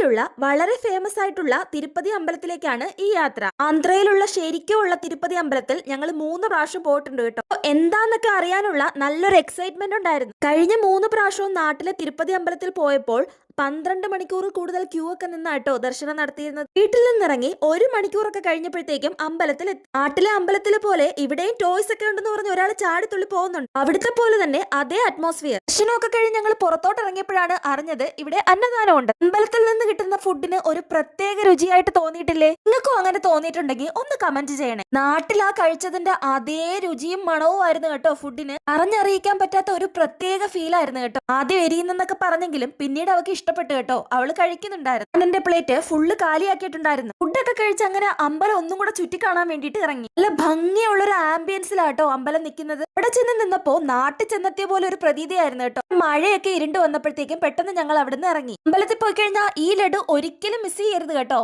ആന്ധ്രയിലുള്ള വളരെ ഫേമസ് ആയിട്ടുള്ള തിരുപ്പതി അമ്പലത്തിലേക്കാണ് ഈ യാത്ര. ആന്ധ്രയിലുള്ള ശരിക്കുമുള്ള തിരുപ്പതി അമ്പലത്തിൽ ഞങ്ങൾ 3 പ്രാവശ്യം പോയിട്ടുണ്ട് കേട്ടോ. എന്താന്നൊക്കെ അറിയാനുള്ള നല്ലൊരു എക്സൈറ്റ്മെന്റ് ഉണ്ടായിരുന്നു. കഴിഞ്ഞ 3 പ്രാവശ്യവും നാട്ടിലെ തിരുപ്പതി അമ്പലത്തിൽ പോയപ്പോൾ 12 മണിക്കൂർ കൂടുതൽ ക്യൂ ഒക്കെ നിന്നാട്ടോ ദർശനം നടത്തിയിരുന്നത്. വീട്ടിൽ നിന്നിറങ്ങി 1 മണിക്കൂറൊക്കെ കഴിഞ്ഞപ്പോഴത്തേക്കും അമ്പലത്തിൽ എത്തി. നാട്ടിലെ അമ്പലത്തിലെ പോലെ ഇവിടെയും ടോയ്സ് ഒക്കെ ഉണ്ടെന്ന് പറഞ്ഞ് ഒരാൾ ചാടിത്തുള്ളി പോകുന്നുണ്ട്. അവിടുത്തെ പോലെ തന്നെ അതേ അറ്റ്മോസ്ഫിയർ. ദർശനമൊക്കെ കഴിഞ്ഞ് ഞങ്ങൾ പുറത്തോട്ട് ഇറങ്ങിയപ്പോഴാണ് അറിഞ്ഞത് ഇവിടെ അന്നദാനമുണ്ട്. അമ്പലത്തിൽ നിന്ന് കിട്ടുന്ന ഫുഡിന് ഒരു പ്രത്യേക രുചിയായിട്ട് തോന്നിയിട്ടില്ലേ? നിങ്ങൾക്കും അങ്ങനെ തോന്നിയിട്ടുണ്ടെങ്കിൽ ഒന്ന് കമന്റ് ചെയ്യണേ. നാട്ടിലാ കഴിച്ചതിന്റെ അതേ രുചിയും മണവും ആയിരുന്നു കേട്ടോ ഫുഡിന്. അറിഞ്ഞറിയിക്കാൻ പറ്റാത്ത ഒരു പ്രത്യേക ഫീൽ ആയിരുന്നു കേട്ടോ. ആദ്യം എരിയുന്നൊക്കെ പറഞ്ഞെങ്കിലും പിന്നീട് അവൾക്ക് ഇഷ്ടപ്പെട്ടു കേട്ടോ. അവള് കഴിക്കുന്നുണ്ടായിരുന്നു. ഞാൻ എന്റെ പ്ലേറ്റ് ഫുള്ള് കാലിയാക്കിയിട്ടുണ്ടായിരുന്നു. ഫുഡൊക്കെ കഴിച്ച് അങ്ങനെ അമ്പലം ഒന്നും കൂടെ ചുറ്റി കാണാൻ വേണ്ടിയിട്ട് ഇറങ്ങി. നല്ല ഭംഗിയുള്ള ഒരു ആംബിയൻസിലാട്ടോ അമ്പലം നിൽക്കുന്നത്. അവിടെ ചെന്ന് നിന്നപ്പോ നാട്ടിൽ ചെന്നെത്തിയ പോലെ ഒരു പ്രതീതിയായിരുന്നു കേട്ടോ. മഴയൊക്കെ ഇരുണ്ട് വന്നപ്പോഴത്തേക്കും പെട്ടെന്ന് ഞങ്ങൾ അവിടുന്ന് ഇറങ്ങി. അമ്പലത്തിൽ പോയി കഴിഞ്ഞാൽ ഈ ലഡു ഒരിക്കലും മിസ് ചെയ്യരുത് കേട്ടോ.